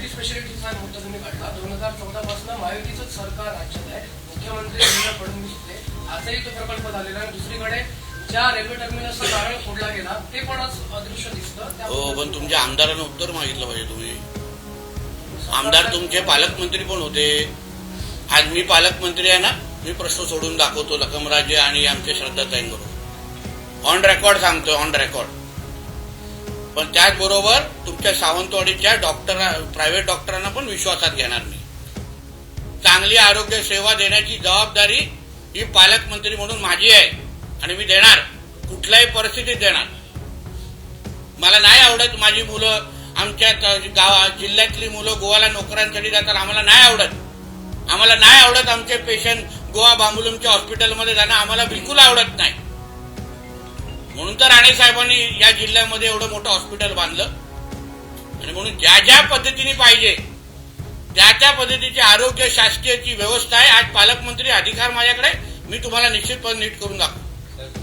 Multi स्पेशालिटीचा मुद्दा तुम्ही काढला. 2014 पासून महायुतीचंच सरकार राज्यात आहे. मुख्यमंत्री देवेंद्र फडणवीस होते. आजही तो प्रकल्प झालेला आहे. दुसरीकडे ज्या रेल्वे टर्मिनसचा नारळ फोडला गेला ते पण आज अदृश्य दिसतं. हो, पण तुमच्या आमदारांना उत्तर मागितलं पाहिजे. तुम्ही आमदार तुमचे पालकमंत्री पण होते. आज मी पालकमंत्री आहे ना, मी प्रश्न सोडून दाखवतो लखमराजे आणि आमच्या श्रद्धाताईंबरोबर. ऑन रेकॉर्ड सांगतोय, ऑन रेकॉर्ड. पण त्याचबरोबर तुमच्या सावंतवाडीच्या प्रायव्हेट डॉक्टरांना पण विश्वासात घेणार मी. चांगली आरोग्य सेवा देण्याची जबाबदारी ही पालकमंत्री म्हणून माझी आहे आणि मी देणार, कुठल्याही परिस्थितीत देणार. मला नाही आवडत माझी मुलं आमच्या जिल्ह्यातली मुलं गोवाला नोकऱ्यांसाठी जातात. आम्हाला नाही आवडत आमचे पेशंट गोवा बांबुलमच्या हॉस्पिटलमध्ये जाणं आम्हाला बिलकुल आवडत नाही. म्हणून तर राणे साहेबांनी या जिल्ह्यामध्ये एवढं मोठं हॉस्पिटल बांधलं. आणि म्हणून ज्या ज्या पद्धतीने पाहिजे त्या त्या पद्धतीची आरोग्य शासकीयची व्यवस्था आहे. आज पालकमंत्री अधिकार माझ्याकडे, मी तुम्हाला निश्चितपणे नीट करून दाखवतो.